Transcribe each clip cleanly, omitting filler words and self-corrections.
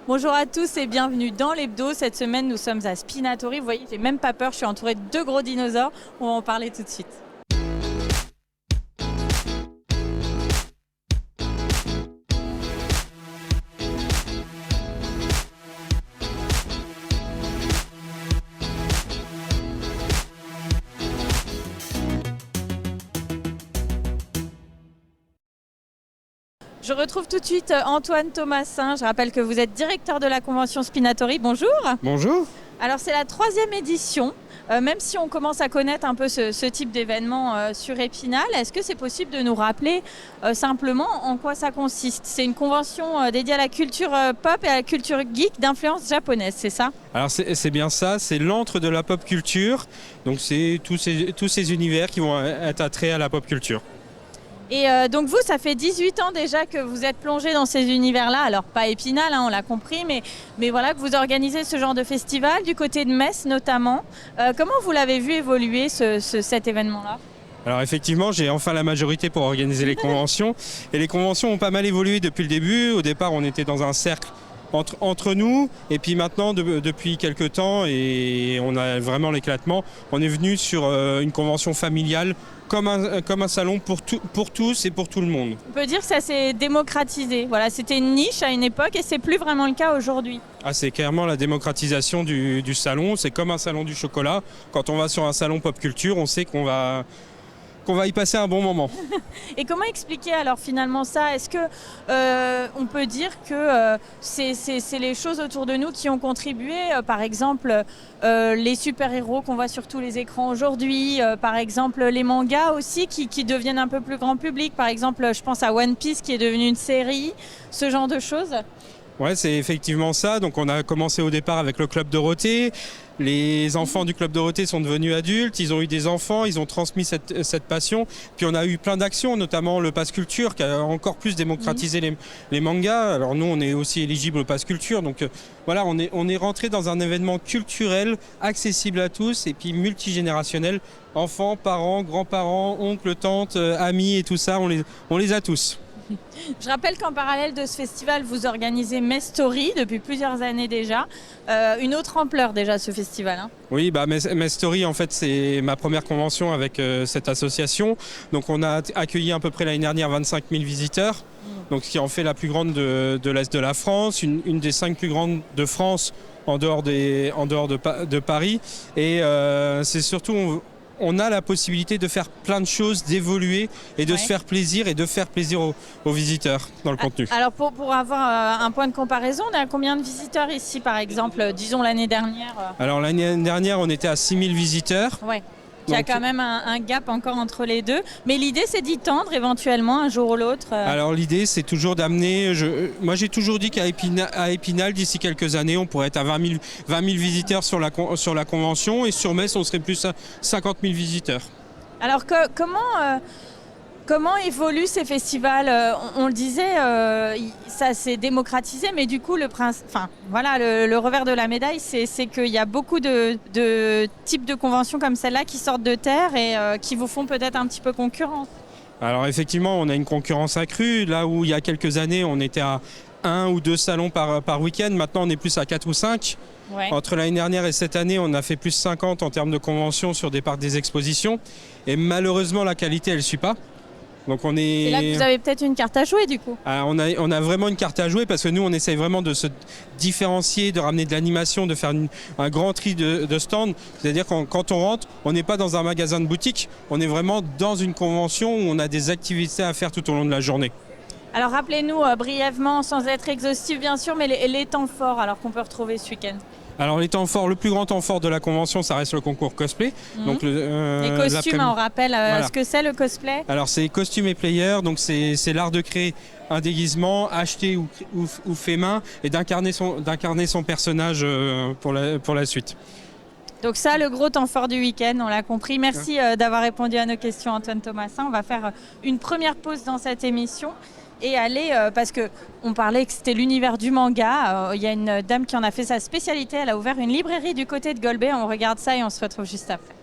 Bonjour à tous et bienvenue dans l'hebdo. Cette semaine, nous sommes à Spinatori. Vous voyez, j'ai même pas peur, je suis entourée de deux gros dinosaures. On va en parler tout de suite. Je retrouve tout de suite Antoine Thomasin. Je rappelle que vous êtes directeur de la convention Spinatori. Bonjour. Bonjour. Alors c'est la 3e édition. Même si on commence à connaître un peu ce type d'événement sur Épinal, est-ce que c'est possible de nous rappeler simplement en quoi ça consiste? C'est une convention dédiée à la culture pop et à la culture geek d'influence japonaise, c'est ça? Alors c'est bien ça, c'est l'antre de la pop culture. Donc c'est tous ces univers qui vont être attraits à la pop culture. Et donc vous, ça fait 18 ans déjà que vous êtes plongé dans ces univers-là. Alors pas Épinal, hein, on l'a compris, mais voilà que vous organisez ce genre de festival, du côté de Metz notamment. Comment vous l'avez vu évoluer cet événement-là? Alors effectivement, j'ai enfin la majorité pour organiser les conventions. Et les conventions ont pas mal évolué depuis le début. Au départ, on était dans un cercle entre nous. Et puis maintenant, depuis quelques temps, et on a vraiment l'éclatement, on est venu sur une convention familiale comme un salon pour tous et pour tout le monde. On peut dire que ça s'est démocratisé. Voilà, c'était une niche à une époque et c'est plus vraiment le cas aujourd'hui. Ah, c'est clairement la démocratisation du salon. C'est comme un salon du chocolat. Quand on va sur un salon pop culture, on sait qu'on va y passer un bon moment. Et comment expliquer alors finalement ça? Est-ce que on peut dire que c'est les choses autour de nous qui ont contribué, par exemple les super-héros qu'on voit sur tous les écrans aujourd'hui, par exemple les mangas aussi qui deviennent un peu plus grand public, par exemple je pense à One Piece qui est devenu une série, ce genre de choses? Ouais, c'est effectivement ça. Donc on a commencé au départ avec le Club Dorothée. Les enfants du Club Dorothée sont devenus adultes, ils ont eu des enfants, ils ont transmis cette passion. Puis on a eu plein d'actions, notamment le Pass Culture qui a encore plus démocratisé les mangas. Alors nous, on est aussi éligible au Pass Culture. Donc voilà, on est rentré dans un événement culturel accessible à tous et puis multigénérationnel. Enfants, parents, grands-parents, oncles, tantes, amis et tout ça, on les a tous. Je rappelle qu'en parallèle de ce festival, vous organisez Mestory depuis plusieurs années déjà. Une autre ampleur déjà ce festival. Hein. Oui, Mestory en fait c'est ma première convention avec cette association. Donc on a accueilli à peu près l'année dernière 25 000 visiteurs. Donc ce qui en fait la plus grande de l'Est de la France, une des 5 plus grandes de France en dehors de Paris. Et c'est surtout... On a la possibilité de faire plein de choses, d'évoluer et de se faire plaisir et de faire plaisir aux visiteurs dans le contenu. Alors pour avoir un point de comparaison, on est à combien de visiteurs ici par exemple, disons l'année dernière? Alors l'année dernière, on était à 6 000 visiteurs. Ouais. Il y a quand même un gap encore entre les deux. Mais l'idée, c'est d'y tendre éventuellement un jour ou l'autre. Alors l'idée, c'est toujours d'amener... Moi, j'ai toujours dit qu'à Épinal, d'ici quelques années, on pourrait être à 20 000 visiteurs sur la convention. Et sur Metz, on serait plus à 50 000 visiteurs. Alors comment évoluent ces festivals? On le disait, ça s'est démocratisé, mais du coup, le revers de la médaille, c'est qu'il y a beaucoup de types de conventions comme celle-là qui sortent de terre et qui vous font peut-être un petit peu concurrence. Alors effectivement, on a une concurrence accrue. Là où il y a quelques années, on était à 1 ou 2 salons par week-end. Maintenant, on est plus à 4 ou 5. Ouais. Entre l'année dernière et cette année, on a fait plus 50 en termes de conventions sur des parcs des expositions. Et malheureusement, la qualité, elle ne suit pas. Donc C'est là que vous avez peut-être une carte à jouer du coup. On a vraiment une carte à jouer parce que nous on essaye vraiment de se différencier, de ramener de l'animation, de faire un grand tri de stands. C'est-à-dire quand on rentre, on n'est pas dans un magasin de boutique, on est vraiment dans une convention où on a des activités à faire tout au long de la journée. Alors rappelez-nous brièvement, sans être exhaustif bien sûr, mais les temps forts alors qu'on peut retrouver ce week-end. Alors les temps forts, le plus grand temps fort de la convention, ça reste le concours cosplay. Donc, les costumes, on rappelle ce que c'est le cosplay. Alors c'est costume et player, donc c'est l'art de créer un déguisement acheté ou fait main et d'incarner son personnage pour la suite. Donc ça, le gros temps fort du week-end, on l'a compris. Merci d'avoir répondu à nos questions, Antoine Thomasin. On va faire une première pause dans cette émission. Et aller, parce qu'on parlait que c'était l'univers du manga, il y a une dame qui en a fait sa spécialité, elle a ouvert une librairie du côté de Golbet, on regarde ça et on se retrouve juste après.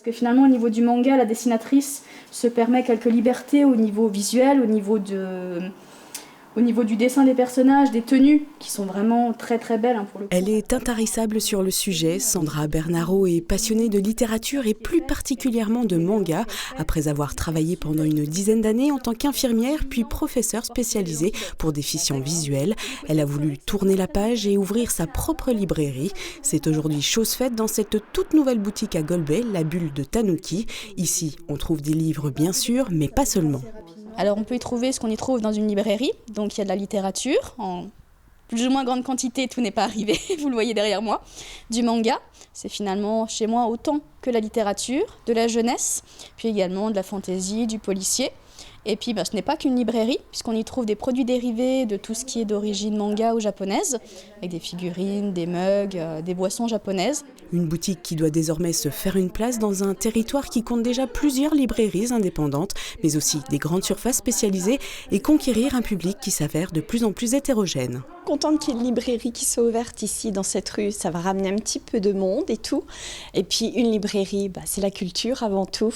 Parce que finalement, au niveau du manga, la dessinatrice se permet quelques libertés au niveau visuel, au niveau du dessin des personnages, des tenues, qui sont vraiment très très belles pour le coup. Elle est intarissable sur le sujet. Sandra Bernarot est passionnée de littérature et plus particulièrement de manga, après avoir travaillé pendant une dizaine d'années en tant qu'infirmière puis professeure spécialisée pour déficients visuels. Elle a voulu tourner la page et ouvrir sa propre librairie. C'est aujourd'hui chose faite dans cette toute nouvelle boutique à Golbey, la Bulle de Tanuki. Ici, on trouve des livres bien sûr, mais pas seulement. Alors on peut y trouver ce qu'on y trouve dans une librairie, donc il y a de la littérature, en plus ou moins grande quantité, tout n'est pas arrivé, vous le voyez derrière moi, du manga, c'est finalement chez moi autant que la littérature, de la jeunesse, puis également de la fantaisie, du policier. Et puis ce n'est pas qu'une librairie, puisqu'on y trouve des produits dérivés de tout ce qui est d'origine manga ou japonaise, avec des figurines, des mugs, des boissons japonaises. Une boutique qui doit désormais se faire une place dans un territoire qui compte déjà plusieurs librairies indépendantes, mais aussi des grandes surfaces spécialisées et conquérir un public qui s'avère de plus en plus hétérogène. Contente qu'il y ait une librairie qui soit ouverte ici dans cette rue, ça va ramener un petit peu de monde et tout. Et puis une librairie, c'est la culture avant tout.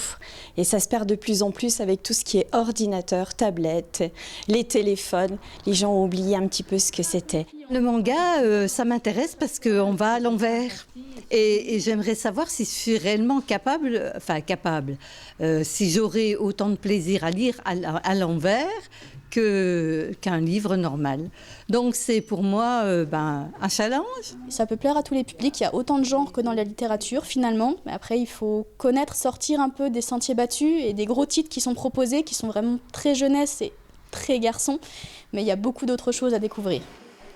Et ça se perd de plus en plus avec tout ce qui est ordinateur, tablette, les téléphones. Les gens ont oublié un petit peu ce que c'était. Le manga, ça m'intéresse parce qu'on va à l'envers. Et j'aimerais savoir si je suis réellement capable, si j'aurai autant de plaisir à lire à l'envers qu'un livre normal. Donc c'est pour moi un challenge. Ça peut plaire à tous les publics, il y a autant de genres que dans la littérature finalement, mais après il faut connaître, sortir un peu des sentiers battus et des gros titres qui sont proposés, qui sont vraiment très jeunesse et très garçons, mais il y a beaucoup d'autres choses à découvrir.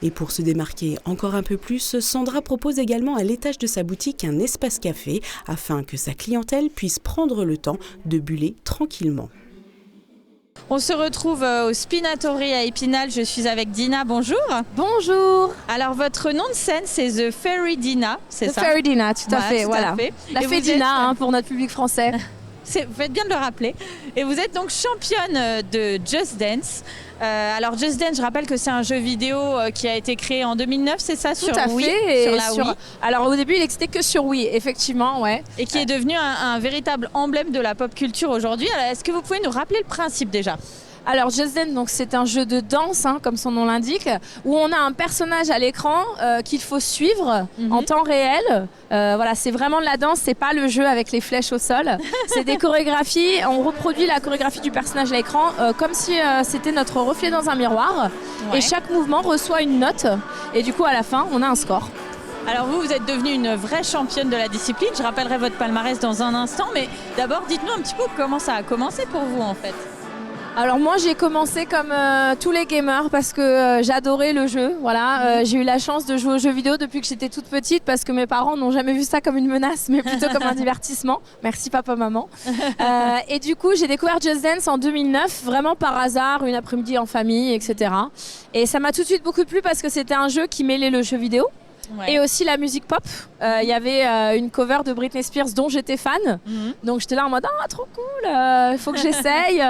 Et pour se démarquer encore un peu plus, Sandra propose également à l'étage de sa boutique un espace café afin que sa clientèle puisse prendre le temps de buller tranquillement. On se retrouve au Spinatory à Épinal. Je suis avec Dina. Bonjour. Bonjour. Alors, votre nom de scène, c'est The Fairy Dina, c'est ça? The Fairy Dina, tout à fait. Tout voilà. à fait. La fée Dina pour notre public français. Vous faites bien de le rappeler. Et vous êtes donc championne de Just Dance. Alors Just Dance, je rappelle que c'est un jeu vidéo qui a été créé en 2009, c'est ça? Tout à fait. Sur la Wii. Alors au début, il n'existait que sur Wii, effectivement, ouais. Et qui est devenu un véritable emblème de la pop culture aujourd'hui. Alors est-ce que vous pouvez nous rappeler le principe déjà? Alors Just Dance, donc, c'est un jeu de danse, comme son nom l'indique, où on a un personnage à l'écran qu'il faut suivre en temps réel. Voilà, c'est vraiment de la danse, c'est pas le jeu avec les flèches au sol. C'est des chorégraphies, on reproduit la chorégraphie du personnage à l'écran comme si c'était notre reflet dans un miroir. Ouais. Et chaque mouvement reçoit une note. Et du coup, à la fin, on a un score. Alors vous êtes devenue une vraie championne de la discipline. Je rappellerai votre palmarès dans un instant. Mais d'abord, dites-nous un petit peu comment ça a commencé pour vous en fait. Alors moi j'ai commencé comme tous les gamers parce que j'adorais le jeu. Voilà, j'ai eu la chance de jouer aux jeux vidéo depuis que j'étais toute petite parce que mes parents n'ont jamais vu ça comme une menace mais plutôt comme un divertissement. Merci papa, maman. Et du coup j'ai découvert Just Dance en 2009 vraiment par hasard, une après-midi en famille, etc. Et ça m'a tout de suite beaucoup plu parce que c'était un jeu qui mêlait le jeu vidéo. Ouais. Et aussi la musique pop. Il y avait une cover de Britney Spears dont j'étais fan. Donc j'étais là en mode « Ah, trop cool, il faut que j'essaye ».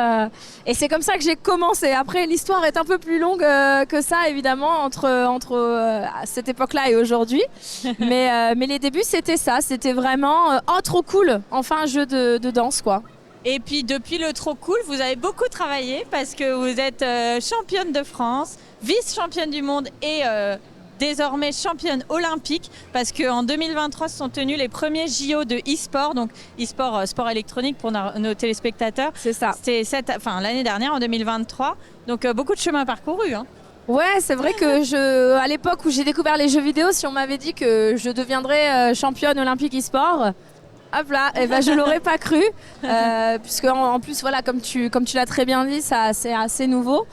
Et c'est comme ça que j'ai commencé. Après, l'histoire est un peu plus longue que ça, évidemment, entre cette époque-là et aujourd'hui. Mais les débuts, c'était ça. C'était vraiment « Oh, trop cool, enfin un jeu de danse, quoi ». Et puis depuis le trop cool, vous avez beaucoup travaillé parce que vous êtes championne de France, vice-championne du monde et désormais championne olympique parce qu'en 2023 se sont tenus les premiers JO de e-sport, donc e-sport, sport électronique pour nos téléspectateurs. C'est ça. C'était l'année dernière en 2023, donc beaucoup de chemin parcouru. Ouais, c'est vrai que à l'époque où j'ai découvert les jeux vidéo, si on m'avait dit que je deviendrais championne olympique e-sport, hop là, je l'aurais pas cru, puisque en plus voilà, comme tu l'as très bien dit, ça c'est assez nouveau.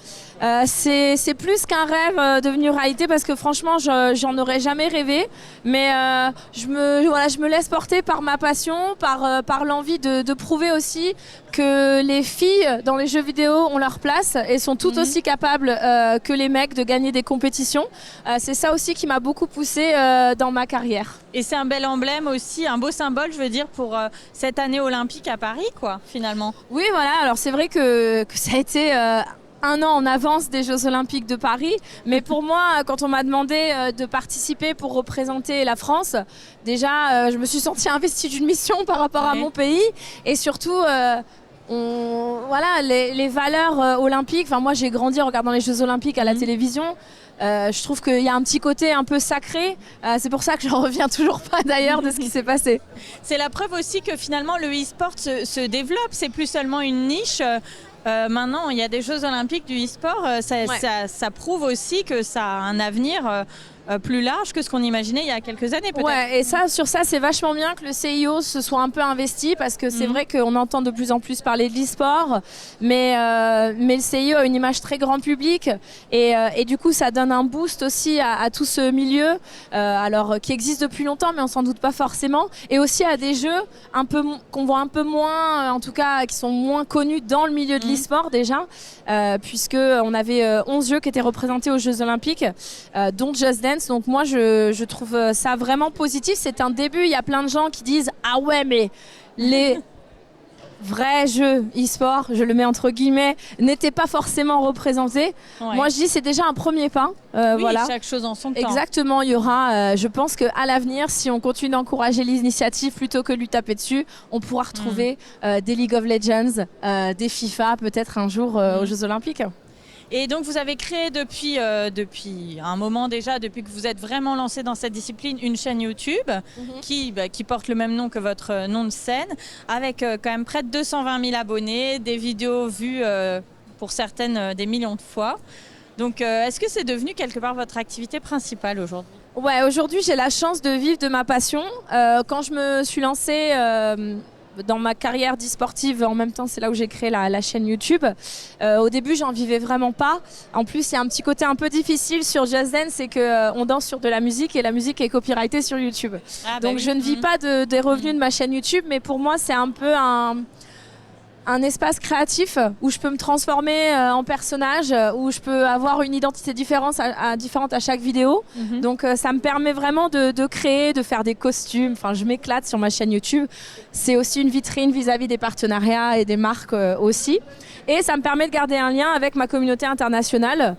C'est plus qu'un rêve devenu réalité parce que franchement j'en aurais jamais rêvé, mais je me laisse porter par ma passion, par l'envie de prouver aussi que les filles dans les jeux vidéo ont leur place et sont tout aussi capables que les mecs de gagner des compétitions. C'est ça aussi qui m'a beaucoup poussée dans ma carrière. Et c'est un bel emblème aussi, un beau symbole, je veux dire, pour cette année olympique à Paris, quoi, finalement. Oui, voilà. Alors c'est vrai que ça a été 1 an en avance des Jeux Olympiques de Paris. Mais pour moi, quand on m'a demandé de participer pour représenter la France, déjà, je me suis sentie investie d'une mission par rapport à mon pays. Et surtout, voilà, les valeurs olympiques. Enfin, moi, j'ai grandi en regardant les Jeux Olympiques à la télévision. Je trouve qu'il y a un petit côté un peu sacré. C'est pour ça que j'en reviens toujours pas d'ailleurs de ce qui s'est passé. C'est la preuve aussi que finalement le e-sport se développe. C'est plus seulement une niche. Maintenant, il y a des Jeux Olympiques du e-sport. Ça prouve aussi que ça a un avenir plus large que ce qu'on imaginait il y a quelques années peut-être. Ouais, et sur ça, c'est vachement bien que le CIO se soit un peu investi parce que c'est vrai qu'on entend de plus en plus parler de l'e-sport, mais le CIO a une image très grand public et du coup, ça donne un boost aussi à tout ce milieu, alors qui existe depuis longtemps, mais on s'en doute pas forcément, et aussi à des jeux qu'on voit un peu moins, en tout cas, qui sont moins connus dans le milieu de l'e-sport déjà, puisque on avait 11 jeux qui étaient représentés aux Jeux Olympiques, dont Just Dance. Donc moi je trouve ça vraiment positif. C'est un début, il y a plein de gens qui disent « Ah ouais, mais les vrais jeux e-sport, je le mets entre guillemets, n'étaient pas forcément représentés. » Moi je dis c'est déjà un premier pas. Oui, voilà. Chaque chose en son temps. Exactement, il y aura, je pense qu'à l'avenir, si on continue d'encourager l'initiative plutôt que de lui taper dessus, on pourra retrouver des League of Legends, des FIFA peut-être un jour aux Jeux Olympiques. Et donc vous avez créé depuis un moment déjà, depuis que vous êtes vraiment lancé dans cette discipline, une chaîne YouTube qui porte le même nom que votre nom de scène, avec quand même près de 220 000 abonnés, des vidéos vues pour certaines des millions de fois. Donc est-ce que c'est devenu quelque part votre activité principale aujourd'hui ? Ouais, aujourd'hui j'ai la chance de vivre de ma passion. Quand je me suis lancée dans ma carrière d'e-sportive, en même temps c'est là où j'ai créé la chaîne YouTube. Au début j'en vivais vraiment pas. En plus il y a un petit côté un peu difficile sur Just Dance, c'est qu'on danse sur de la musique et la musique est copyrightée sur YouTube. Donc je ne vis pas des revenus de ma chaîne YouTube, mais pour moi c'est un peu un espace créatif où je peux me transformer en personnage, où je peux avoir une identité différente à chaque vidéo. Donc ça me permet vraiment de créer, de faire des costumes. Enfin, je m'éclate sur ma chaîne YouTube. C'est aussi une vitrine vis-à-vis des partenariats et des marques aussi. Et ça me permet de garder un lien avec ma communauté internationale,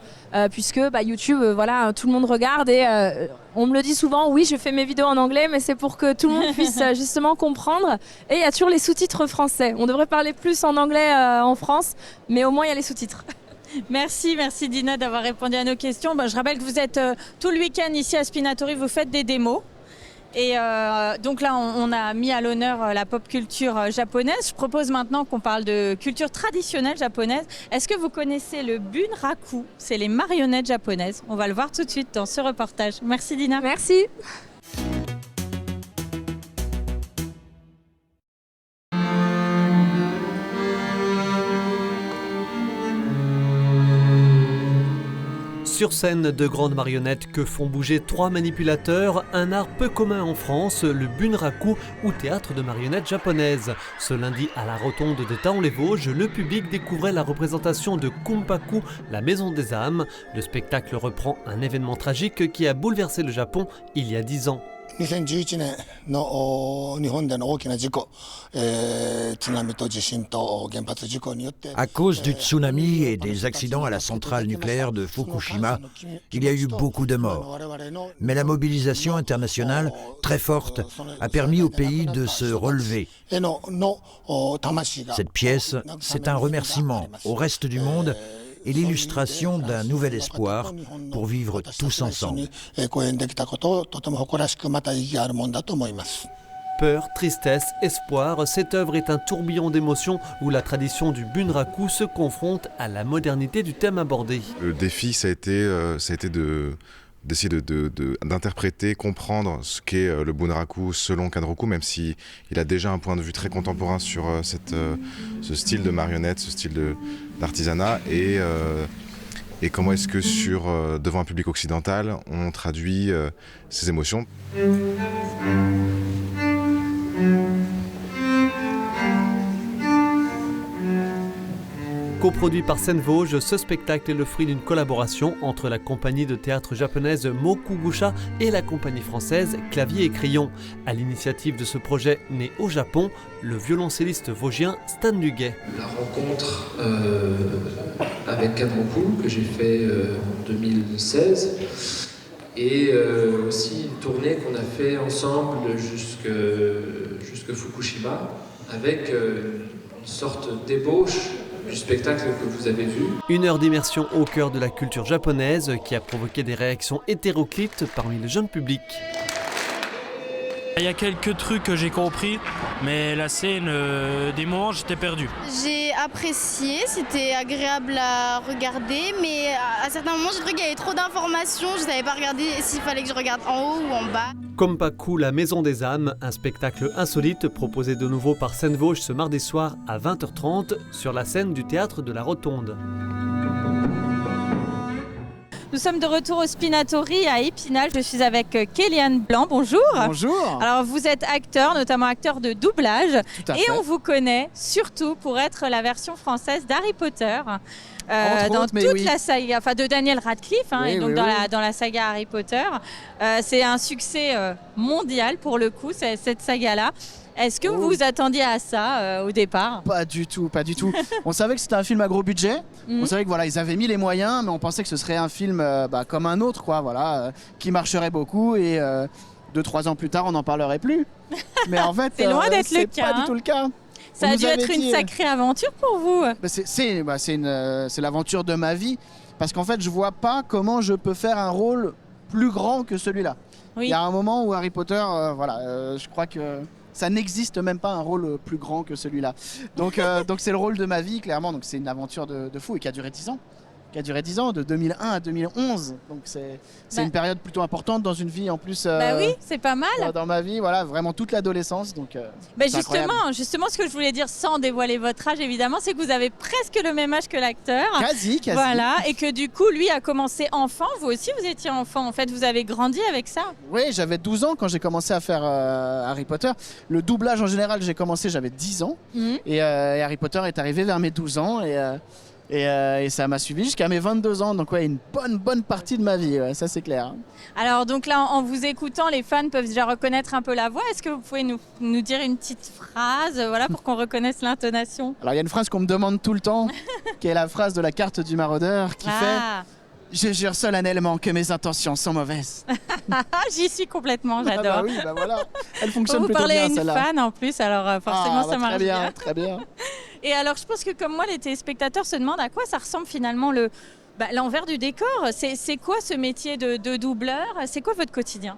puisque YouTube, voilà, tout le monde regarde et on me le dit souvent, oui, je fais mes vidéos en anglais, mais c'est pour que tout le monde puisse justement comprendre. Et il y a toujours les sous-titres français. On devrait parler plus en anglais en France, mais au moins il y a les sous-titres. Merci Dina d'avoir répondu à nos questions. Je rappelle que vous êtes tout le week-end ici à Spinatori, vous faites des démos. Et donc là, on a mis à l'honneur la pop culture japonaise. Je propose maintenant qu'on parle de culture traditionnelle japonaise. Est-ce que vous connaissez le bunraku ? C'est les marionnettes japonaises. On va le voir tout de suite dans ce reportage. Merci Dina. Merci. Sur scène, de grandes marionnettes que font bouger 3 manipulateurs, un art peu commun en France, le bunraku ou théâtre de marionnettes japonaises. Ce lundi à la rotonde de Thaon-les-Vosges, le public découvrait la représentation de Kumpaku, la maison des âmes. Le spectacle reprend un événement tragique qui a bouleversé le Japon il y a 10 ans. 2011年の日本での大きな事故、津波と地震と原発事故によって À cause du tsunami et des accidents à la centrale nucléaire de Fukushima, il y a eu beaucoup de morts. Mais la mobilisation internationale, très forte, a permis au pays de se relever. Cette pièce, c'est un remerciement au reste du monde et l'illustration d'un nouvel espoir pour vivre tous ensemble. Peur, tristesse, espoir, cette œuvre est un tourbillon d'émotions où la tradition du bunraku se confronte à la modernité du thème abordé. Le défi, ça a été d'essayer d'interpréter, comprendre ce qu'est le bunraku selon Kanroku, même s'il a déjà un point de vue très contemporain sur ce style de marionnette, ce style d'artisanat, et comment est-ce que devant un public occidental, on traduit ces émotions. Coproduit par Seine-Vosges, ce spectacle est le fruit d'une collaboration entre la compagnie de théâtre japonaise Mokugusha et la compagnie française Clavier et Crayon. À l'initiative de ce projet né au Japon, le violoncelliste vosgien Stan Duguay. La rencontre avec Kadroku que j'ai fait en 2016 et aussi une tournée qu'on a fait ensemble jusque Fukushima avec une sorte d'ébauche du spectacle que vous avez vu. Une heure d'immersion au cœur de la culture japonaise qui a provoqué des réactions hétéroclites parmi le jeune public. Il y a quelques trucs que j'ai compris, mais la scène, des moments, j'étais perdu. J'ai apprécié, c'était agréable à regarder, mais à certains moments, j'ai trouvé qu'il y avait trop d'informations. Je ne savais pas regarder s'il fallait que je regarde en haut ou en bas. Kompaku, la Maison des âmes, un spectacle insolite proposé de nouveau par Seine-Vosges ce mardi soir à 20h30 sur la scène du théâtre de la Rotonde. Nous sommes de retour au Spinatori à Épinal. Je suis avec Kéliane Blanc. Bonjour. Bonjour. Alors vous êtes acteur, notamment acteur de doublage. Tout à fait. On vous connaît surtout pour être la version française d'Harry Potter. Dans toute la saga, enfin de Daniel Radcliffe, Oui, et donc oui, dans la saga Harry Potter. C'est un succès mondial pour le coup, cette saga-là. Est-ce que vous vous attendiez à ça au départ? Pas du tout, pas du tout. On savait que c'était un film à gros budget. On savait que voilà, ils avaient mis les moyens, mais on pensait que ce serait un film comme un autre, quoi, voilà, qui marcherait beaucoup et 2-3 ans plus tard, on n'en parlerait plus. Mais en fait, c'est loin d'être le cas. Pas du tout le cas. Ça a dû être une sacrée aventure pour vous. C'est l'aventure de ma vie, parce qu'en fait, je vois pas comment je peux faire un rôle plus grand que celui-là. Oui. Il y a un moment où Harry Potter, je crois que ça n'existe même pas un rôle plus grand que celui-là. Donc c'est le rôle de ma vie, clairement. Donc c'est une aventure de fou et qui a duré 10 ans. De 2001 à 2011. Donc c'est une période plutôt importante dans une vie en plus. Oui, c'est pas mal. Dans ma vie, voilà, vraiment toute l'adolescence. Donc justement, ce que je voulais dire sans dévoiler votre âge, évidemment, c'est que vous avez presque le même âge que l'acteur. Quasi. Voilà, et que du coup, lui a commencé enfant. Vous aussi, vous étiez enfant. En fait, vous avez grandi avec ça. Oui, j'avais 12 ans quand j'ai commencé à faire Harry Potter. Le doublage en général, j'ai commencé, j'avais 10 ans. Et Harry Potter est arrivé vers mes 12 ans. Et ça m'a suivi jusqu'à mes 22 ans, donc une bonne partie de ma vie, ça c'est clair. Alors donc là, en vous écoutant, les fans peuvent déjà reconnaître un peu la voix. Est-ce que vous pouvez nous dire une petite phrase, voilà, pour qu'on reconnaisse l'intonation? Alors il y a une phrase qu'on me demande tout le temps, qui est la phrase de la carte du maraudeur, qui fait « Je jure solennellement que mes intentions sont mauvaises ». J'y suis complètement, j'adore. Oui, voilà. Elle fonctionne plutôt bien, celle-là. Vous parlez à une fan en plus, alors forcément ça marche bien. Très bien. Et alors, je pense que comme moi, les téléspectateurs se demandent à quoi ça ressemble finalement l'envers du décor. C'est quoi ce métier de doubleur? C'est quoi votre quotidien?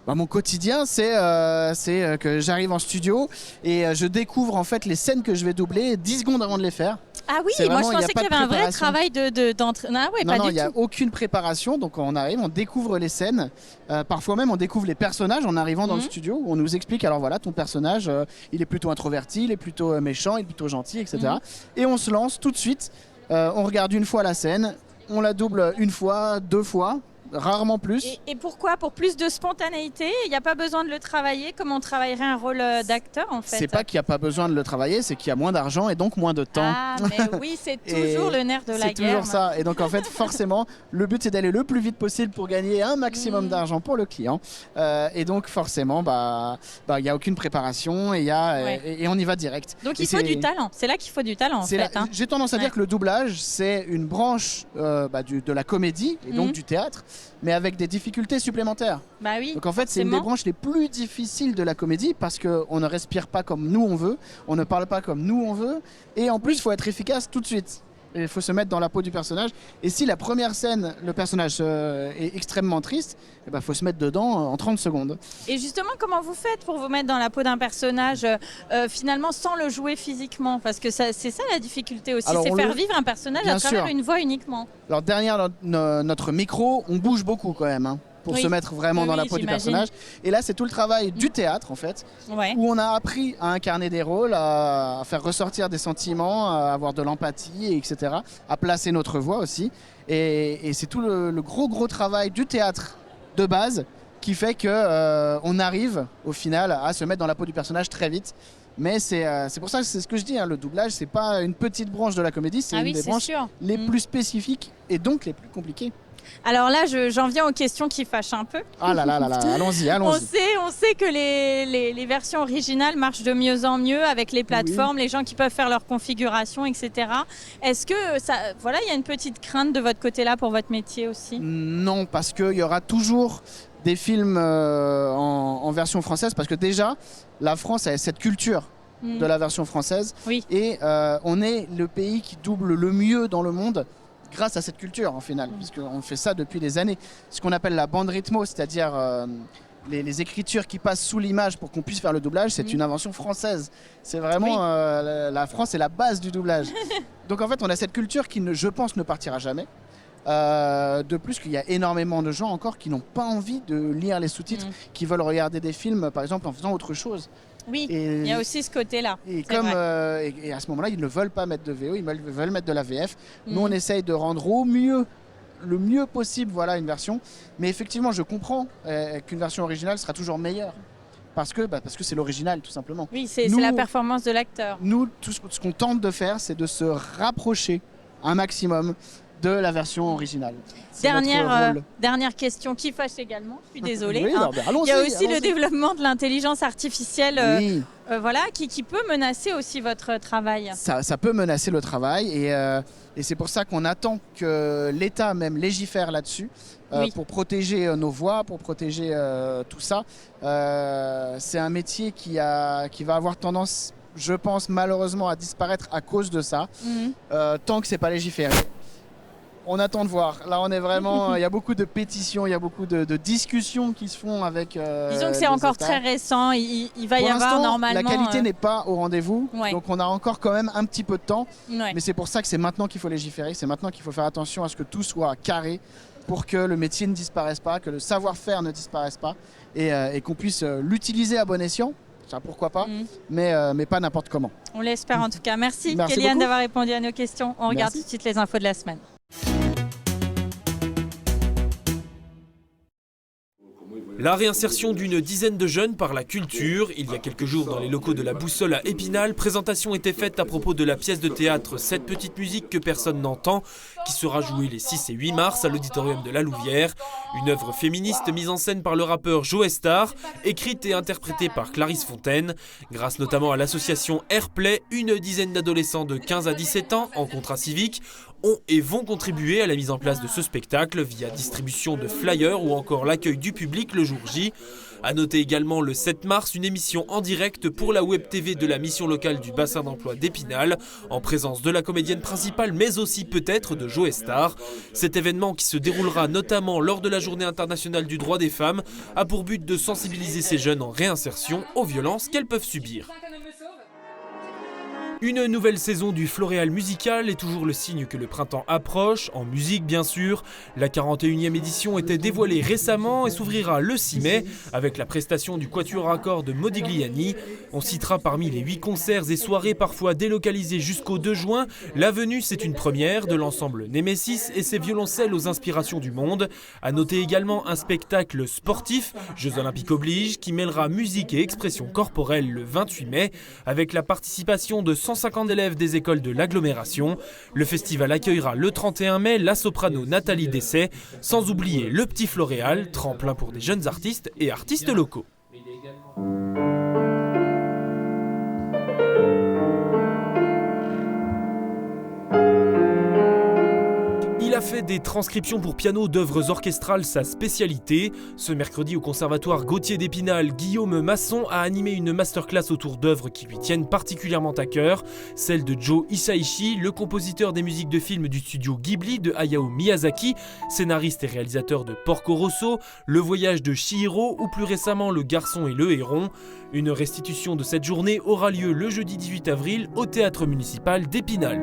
Mon quotidien, c'est que j'arrive en studio et je découvre en fait les scènes que je vais doubler 10 secondes avant de les faire. Ah oui, moi je pensais qu'il y avait un vrai travail d'entraînement. Ah ouais, non, il n'y a aucune préparation. Donc on arrive, on découvre les scènes. Parfois même, on découvre les personnages en arrivant dans le studio. On nous explique, alors voilà, ton personnage, il est plutôt introverti, il est plutôt méchant, il est plutôt gentil, etc. Et on se lance tout de suite. On regarde une fois la scène, on la double une fois, 2 fois. Rarement plus. Et pourquoi? Pour plus de spontanéité? Il n'y a pas besoin de le travailler comme on travaillerait un rôle d'acteur en fait? C'est pas qu'il n'y a pas besoin de le travailler, c'est qu'il y a moins d'argent et donc moins de temps. Ah mais oui, c'est toujours le nerf de la guerre. C'est toujours ça. Et donc en fait forcément le but c'est d'aller le plus vite possible pour gagner un maximum d'argent pour le client. Et donc forcément il n'y a aucune préparation et on y va direct. Donc il faut du talent. C'est là qu'il faut du talent en fait. J'ai tendance à dire que le doublage c'est une branche de la comédie et donc du théâtre, mais avec des difficultés supplémentaires. Bah oui. Donc en fait, c'est une des branches les plus difficiles de la comédie parce qu'on ne respire pas comme nous on veut, on ne parle pas comme nous on veut, et en plus, il faut être efficace tout de suite. Il faut se mettre dans la peau du personnage. Et si la première scène, le personnage est extrêmement triste, il faut se mettre dedans en 30 secondes. Et justement, comment vous faites pour vous mettre dans la peau d'un personnage finalement sans le jouer physiquement? Parce que c'est ça la difficulté aussi, c'est faire vivre un personnage à travers une voix uniquement. Alors derrière notre micro, on bouge beaucoup quand même. Pour se mettre vraiment dans la peau du personnage. Et là, c'est tout le travail du théâtre, en fait, où on a appris à incarner des rôles, à faire ressortir des sentiments, à avoir de l'empathie, etc., à placer notre voix aussi. Et c'est tout le gros travail du théâtre de base qui fait qu'on arrive, au final, à se mettre dans la peau du personnage très vite. Mais c'est pour ça que c'est ce que je dis, hein, le doublage, c'est pas une petite branche de la comédie, c'est une des branches les plus spécifiques et donc les plus compliquées. Alors là, j'en viens aux questions qui fâchent un peu. Ah là là là là, allons-y. On sait que les versions originales marchent de mieux en mieux avec les plateformes, les gens qui peuvent faire leur configuration, etc. Est-ce que il y a une petite crainte de votre côté-là pour votre métier aussi? Non, parce qu'il y aura toujours des films en version française, parce que déjà, la France a cette culture de la version française. Et on est le pays qui double le mieux dans le monde grâce à cette culture en final, puisqu'on fait ça depuis des années. Ce qu'on appelle la bande rythmo, c'est-à-dire les écritures qui passent sous l'image pour qu'on puisse faire le doublage, c'est une invention française. C'est vraiment la France est la base du doublage. Donc en fait, on a cette culture qui, je pense, ne partira jamais. De plus qu'il y a énormément de gens encore qui n'ont pas envie de lire les sous-titres, qui veulent regarder des films, par exemple, en faisant autre chose. Oui, il y a aussi ce côté-là. Et à ce moment-là, ils ne veulent pas mettre de VO, ils veulent mettre de la VF. Nous, on essaye de rendre le mieux possible, une version. Mais effectivement, je comprends qu'une version originale sera toujours meilleure. Parce que c'est l'original, tout simplement. Oui, c'est la performance de l'acteur. Nous, tout ce qu'on tente de faire, c'est de se rapprocher un maximum de la originale. Dernière question qui fâche également, je suis désolée. Il y a aussi le développement de l'intelligence artificielle qui peut menacer aussi votre travail. Ça peut menacer le travail et c'est pour ça qu'on attend que l'État même légifère là-dessus pour protéger nos voix, pour protéger tout ça. C'est un métier qui va avoir tendance, je pense malheureusement, à disparaître à cause de ça, tant que c'est pas légiféré. On attend de voir. Là, on est vraiment. Il y a beaucoup de pétitions, il y a beaucoup de discussions qui se font avec. Disons que c'est encore très récent. Il va y avoir normalement. La qualité n'est pas au rendez-vous, donc on a encore quand même un petit peu de temps. Mais c'est pour ça que c'est maintenant qu'il faut légiférer. C'est maintenant qu'il faut faire attention à ce que tout soit carré pour que le métier ne disparaisse pas, que le savoir-faire ne disparaisse pas et qu'on puisse l'utiliser à bon escient. Ça, pourquoi pas, mais pas n'importe comment. On l'espère en tout cas. Merci Kéliane d'avoir répondu à nos questions. On regarde tout de suite les infos de la semaine. La réinsertion d'une dizaine de jeunes par la culture. Il y a quelques jours, dans les locaux de la Boussole à Épinal, présentation était faite à propos de la pièce de théâtre Cette petite musique que personne n'entend, qui sera jouée les 6 et 8 mars à l'auditorium de la Louvière. Une œuvre féministe mise en scène par le rappeur Joe Star, écrite et interprétée par Clarisse Fontaine. Grâce notamment à l'association Airplay, une dizaine d'adolescents de 15 à 17 ans en contrat civique ont et vont contribuer à la mise en place de ce spectacle via distribution de flyers ou encore l'accueil du public le jour J. A noter également le 7 mars une émission en direct pour la web TV de la mission locale du bassin d'emploi d'Épinal, en présence de la comédienne principale mais aussi peut-être de Joe Star. Cet événement qui se déroulera notamment lors de la journée internationale du droit des femmes a pour but de sensibiliser ces jeunes en réinsertion aux violences qu'elles peuvent subir. Une nouvelle saison du Floréal musical est toujours le signe que le printemps approche, en musique bien sûr. La 41e édition était dévoilée récemment et s'ouvrira le 6 mai avec la prestation du quatuor à cordes Modigliani. On citera parmi les 8 concerts et soirées parfois délocalisées jusqu'au 2 juin, la venue c'est une première de l'ensemble Némésis et ses violoncelles aux inspirations du monde. A noter également un spectacle sportif, Jeux Olympiques oblige, qui mêlera musique et expression corporelle le 28 mai avec la participation de 150 élèves des écoles de l'agglomération. Le festival accueillera le 31 mai la soprano Nathalie Dessay, sans oublier le Petit Floréal, tremplin pour des jeunes artistes et artistes locaux. Il a fait des transcriptions pour piano d'œuvres orchestrales sa spécialité. Ce mercredi au Conservatoire Gauthier d'Épinal, Guillaume Masson a animé une masterclass autour d'œuvres qui lui tiennent particulièrement à cœur. Celle de Joe Hisaishi, le compositeur des musiques de films du studio Ghibli de Hayao Miyazaki, scénariste et réalisateur de Porco Rosso, Le voyage de Chihiro ou plus récemment Le garçon et le héron. Une restitution de cette journée aura lieu le jeudi 18 avril au Théâtre municipal d'Épinal.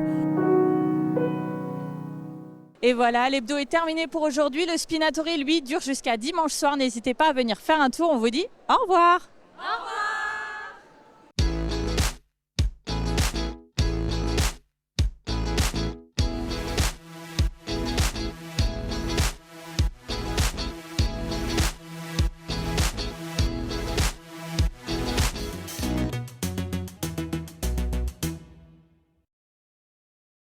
Et voilà, l'hebdo est terminé pour aujourd'hui. Le Spinatori, lui, dure jusqu'à dimanche soir. N'hésitez pas à venir faire un tour. On vous dit au revoir.